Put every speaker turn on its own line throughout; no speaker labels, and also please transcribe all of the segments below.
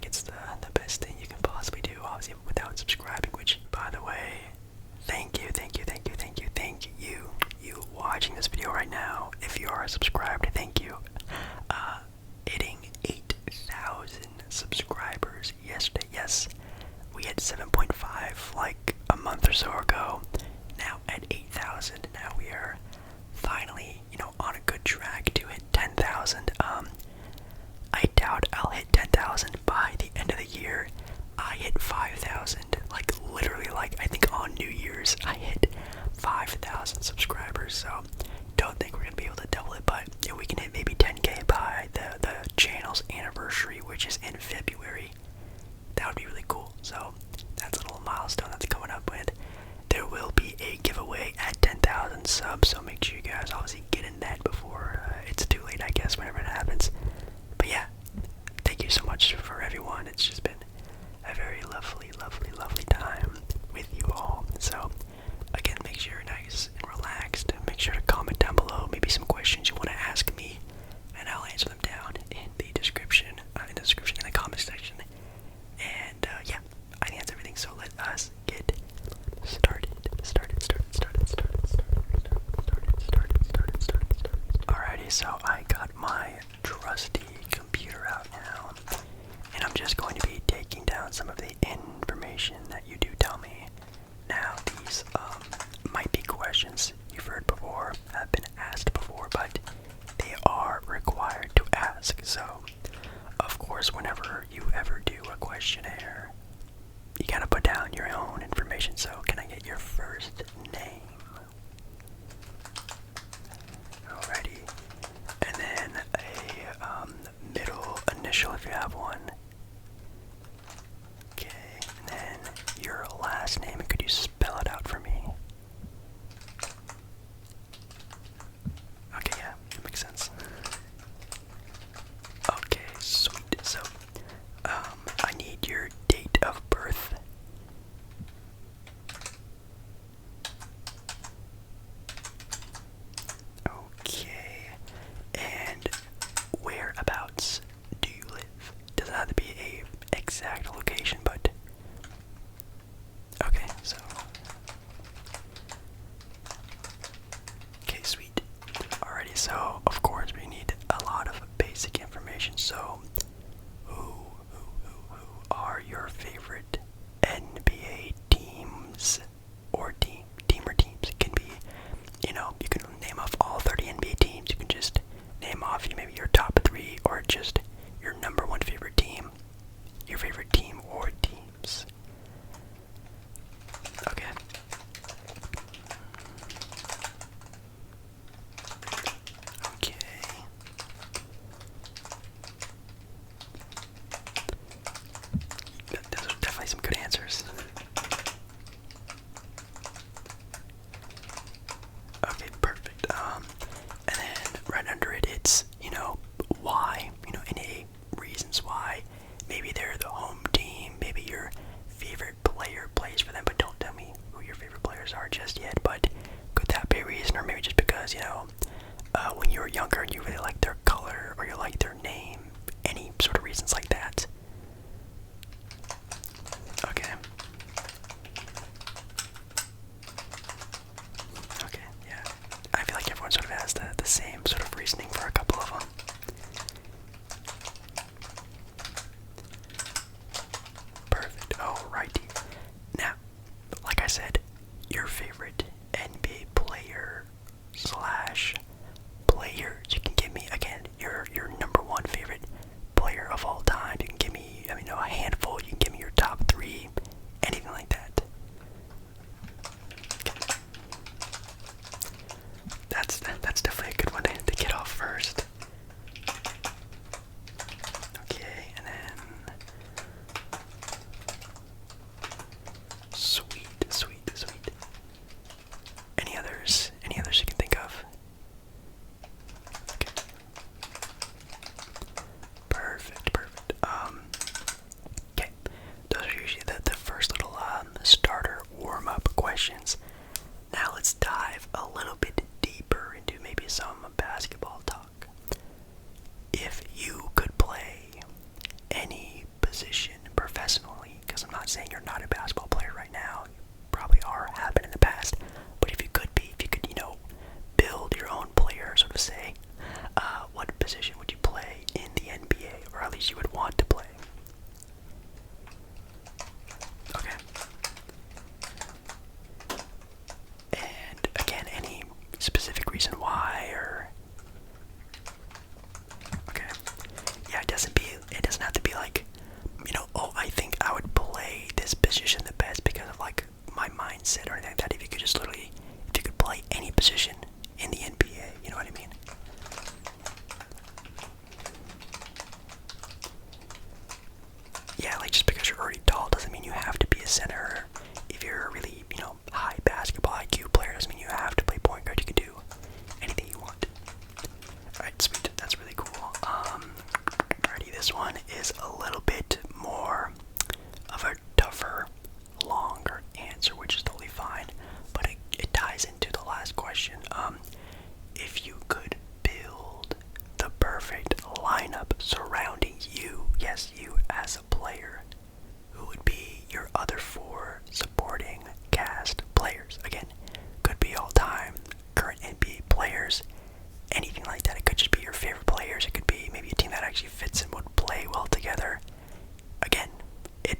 it's the best thing you can possibly do, obviously, without subscribing, which, by the way, thank you, you watching this video right now. If you are subscribed, thank you. Hitting 8,000 subscribers yesterday. Yes, we had 7.5 like a month or so ago. Now at 8,000. Now we are finally, on a good track to hit 10,000. I doubt I'll hit 10,000 by the end of the year. I hit 5,000, like literally, like I think on New Year's I hit 5,000 subscribers. So don't think we're gonna be able to double it, but if we can hit maybe 10K by the channel's anniversary, which is in February, that would be really cool. So that's a little milestone that's coming up with. There will be a giveaway at 10,000 subs, so make sure you guys obviously get in that before it's too late, I guess, whenever it happens. But yeah, thank you so much for everyone. It's just been a very lovely time with you all. So again, make sure you're nice and relaxed. Make sure to comment down below maybe some questions you want to ask me, and I'll answer them down in the description, in the comment section. And yeah, I think that's everything. So let us get started. Alrighty, so I got my trusty computer out now, and I'm just going to be taking down some of the information that you do tell me. Now, these might be questions you've heard before, have been asked before, but they are required to ask. So, of course, whenever you ever do a questionnaire, you gotta put down your own information. So, can I get your first name? Alrighty. And then a middle initial if you have one. Okay. And then your last name. Could you spell it out for me? Okay, yeah, that makes sense. Okay, sweet. So, I need your date of birth. Okay, and whereabouts do you live? Doesn't have to be a exact location, but okay, so okay, sweet. Alrighty, so of course we need a lot of basic information. So who are your favorite NBA teams or teams? It can be, you can name off all 30 NBA teams. You can just name off maybe your top 3 or just your number 1 favorite team. Your favorite team or teams. Okay. Okay. Those are definitely some good answers. Okay, perfect. And then right under it, it's, why, any reasons why. Maybe they're the home team, maybe your favorite player plays for them, but don't tell me who your favorite players are just yet. But could that be a reason, or maybe just because, when you were younger, you really liked their color, or you liked their name, any sort of reasons like that. Okay. Okay, yeah. I feel like everyone sort of has the same sort of reasoning for a couple of them. Perfect. Alrighty. Now, like I said, your favorite NBA player / players. You can give me again your number 1 favorite player of all time. yeah, like just because you're already tall doesn't mean you have to be a center. If you're a really, high basketball IQ player, doesn't mean you have to play point guard. You can do anything you want. Alright, sweet. That's really cool. Alrighty, this one is a little bit more of a tougher, longer answer, which is totally fine, but it ties into the last question. If you could build the perfect lineup surrounding you, yes, you as a player, who would be your other 4 supporting cast players? Again, could be all-time, current NBA players, anything like that. It could just be your favorite players. It could be maybe a team that actually fits and would play well together. Again,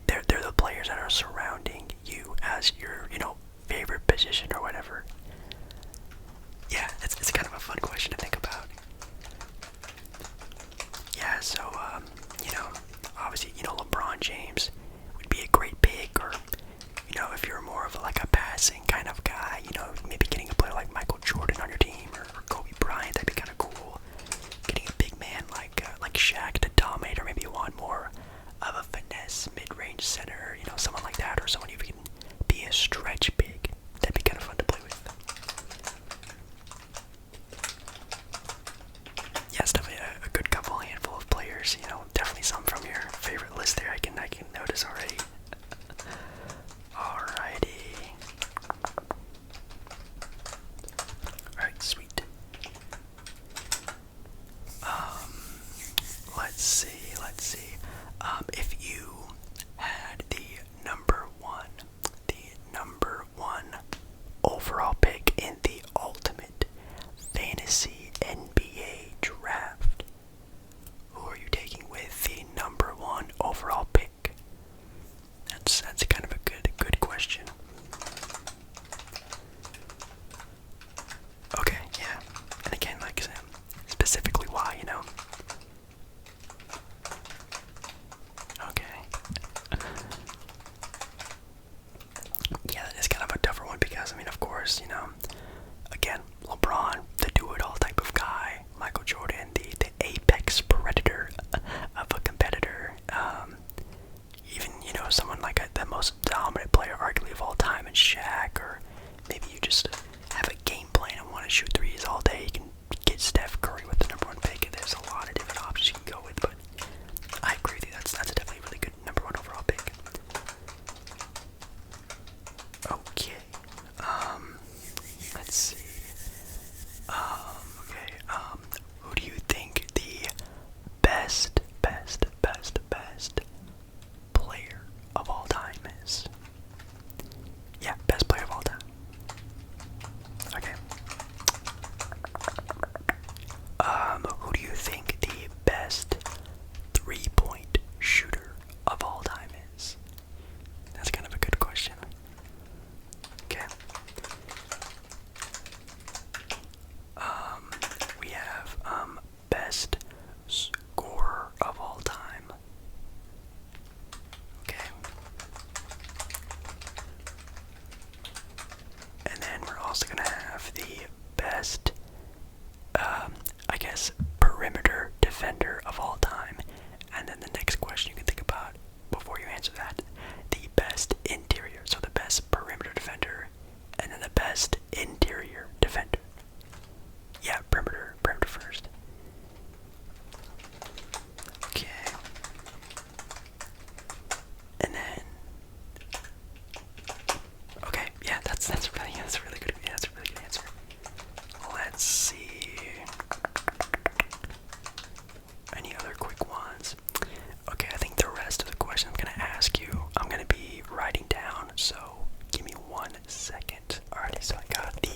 they're the players that are surrounding you as your, favorite position or whatever. Yeah, it's kind of a fun question to think about. Yeah, so, obviously, LeBron James would be a great pick, or, if you're more of like a passing kind of guy, maybe getting a player like Michael Jordan on your team, or Kobe Bryant, that'd be kind of cool. Getting a big man like Shaq to dominate, or maybe you want more of a finesse mid-range center, someone like that, or someone who can be a stretch big. That'd be kind of fun to play with. Yeah, it's definitely a good handful of players. Definitely some from your favorite list there. I can notice already. Alrighty. Alright, sweet. Let's see. If you had the number one overall pick in the ultimate fantasy NBA draft, who are you taking with the number 1 overall pick? That's kind of a good question. Okay, yeah. And again, like I said, specifically why, Okay. Yeah, that is kind of a tougher one because, of course, again, LeBron, the do-it-all type of guy, Michael Jordan, the apex predator of a competitor, even, someone like the most dominant player, arguably, of all time, in Shaq, or maybe you just have a game plan and want to shoot threes all day. You can get Steph Curry with the number 1 pick, and there's a lot of different options you can go with, but I agree with you, that's definitely a really good number 1 overall pick. Okay, let's see, who do you think the best player of all time is? Yeah, best player of all time. Okay. Who do you think the best 3-point shooter of all time is? That's kind of a good question. Okay. We have, best scorer of all time. Okay. And then we're also gonna have the best, I guess, perimeter defender of all time. And then the next question you can think about before you answer that, the best interior. So the best perimeter defender, and then the best interior defender. Yeah, perimeter first. Okay. And then, okay, yeah, that's a really good answer. Let's see. Any other quick ones? Okay, I think the rest of the questions I'm gonna ask you, I'm gonna be writing down, so give me 1 second. Alrighty, so I got the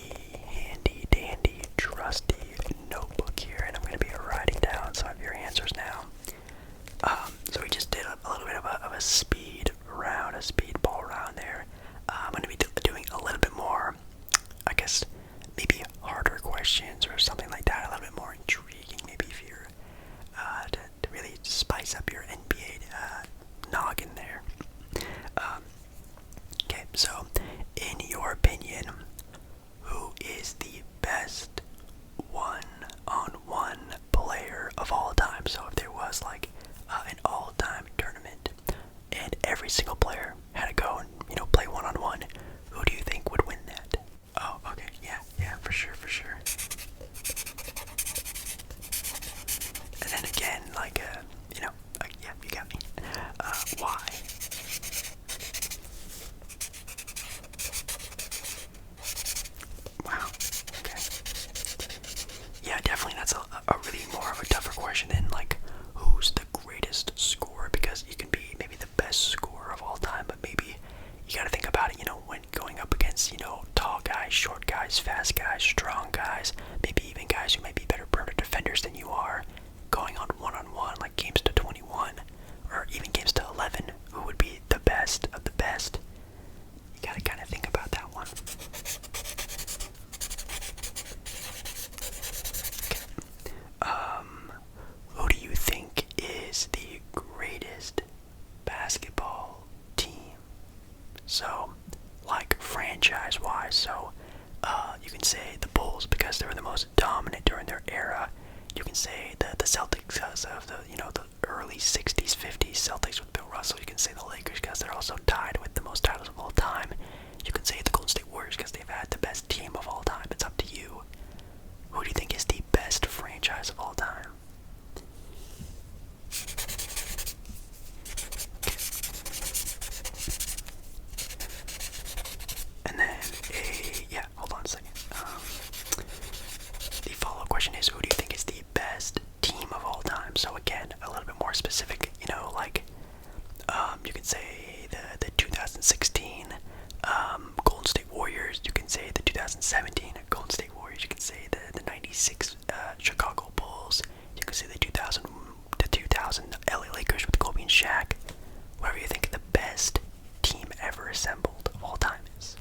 can say the Celtics because of the the early '60s, '50s Celtics with Bill Russell. You can say the Lakers because they're also tied with the most titles of all time. You can say the Golden State Warriors because they've had the best team of all time. It's up to you. Who do you think is the best franchise of all time? And then hold on a second. The follow-up question is, who do you think is the best team of all time? So again, a little bit more specific, like, you can say the 2016 Golden State Warriors. You can say the 2017 Golden State Warriors. You can say the 96 Chicago Bulls. You can say the 2000 LA Lakers with Kobe and Shaq. Whatever you think the best team ever assembled of all time is.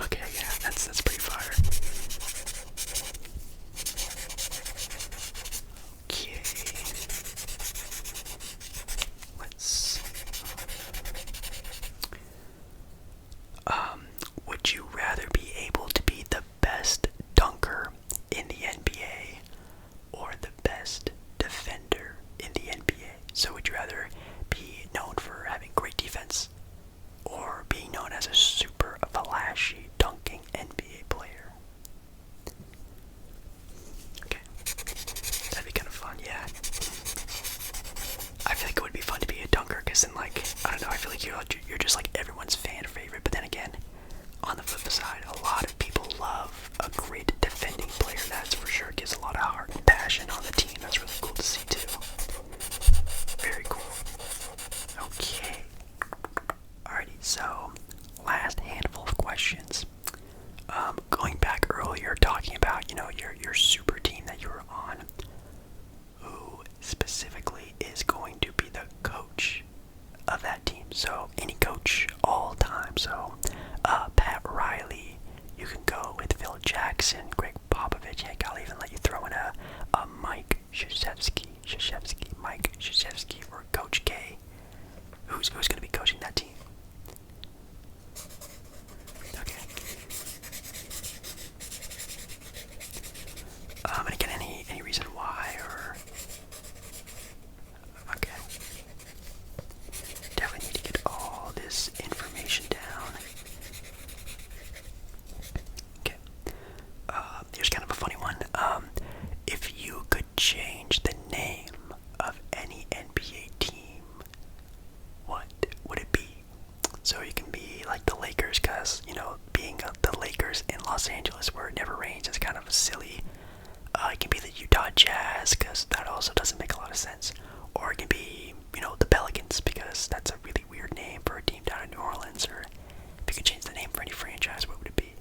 Okay, yeah, that's pretty fire. Okay. Would you rather be able to be the best dunker in the NBA or the best defender in the NBA? So would you rather be known for having great defense or being known as a super flashy dunking NBA player? Okay, that'd be kind of fun, yeah. I feel like it would be fun to be a dunker because then, like, I don't know, I feel like you're just like everyone's fan favorite. But then again, on the flip side, a lot of people love a great defending player. That's for sure. Gives a lot of heart and passion on the team. That's really cool to see too. Very cool. Okay. Alrighty, so last handful of questions. Going back earlier, talking about your super team that you were on. Who specifically is going to be the coach of that team? So any coach all time. So Pat Riley. You can go with Phil Jackson, Greg Popovich. Heck, I'll even let you throw in a Mike Krzyzewski, or Coach K. Who's going to be coaching that team? Okay. And again, any reason why, or okay. Definitely need to get all this information down. Okay. Here's kind of a funny one. If you could change the name of any NBA team, what would it be? So you can be like the Lakers, because being the Lakers in Los Angeles where it never rains is kind of a silly. It can be the Utah Jazz, because that also doesn't make a lot of sense. Or it can be, the Pelicans, because that's a really weird name for a team down in New Orleans. Or if you could change the name for any franchise, what would it be?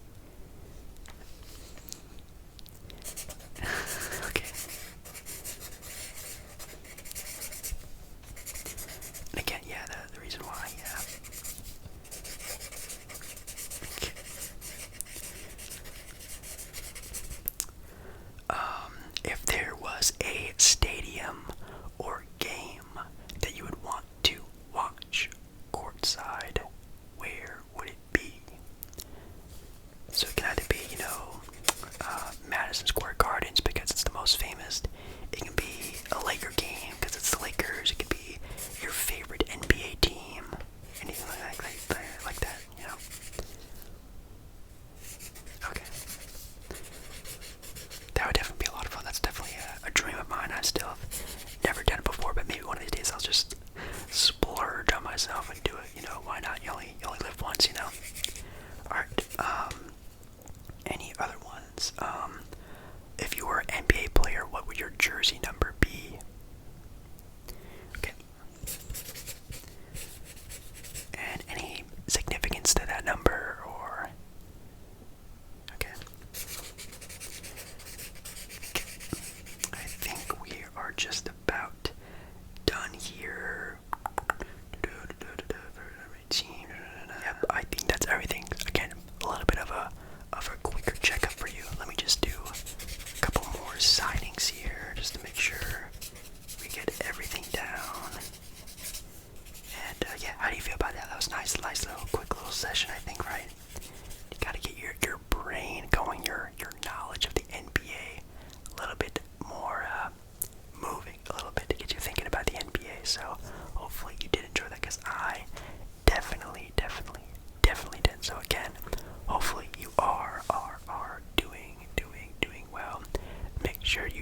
Okay. And again, yeah, the reason why, yeah. Okay. If there was a stadium or game that you would want to watch courtside, where would it be? So it can either be, Madison Square Gardens because it's the most famous. It can be a Laker game because it's the Lakers. It could be your favorite NBA team, anything like that, Okay. That would definitely be a lot of fun. That's definitely a dream of mine. I still have never done it before, but maybe one of these days I'll just splurge on myself and do it. Why not? You only live once, Alright, any other ones? If you were an NBA player, what would your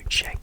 check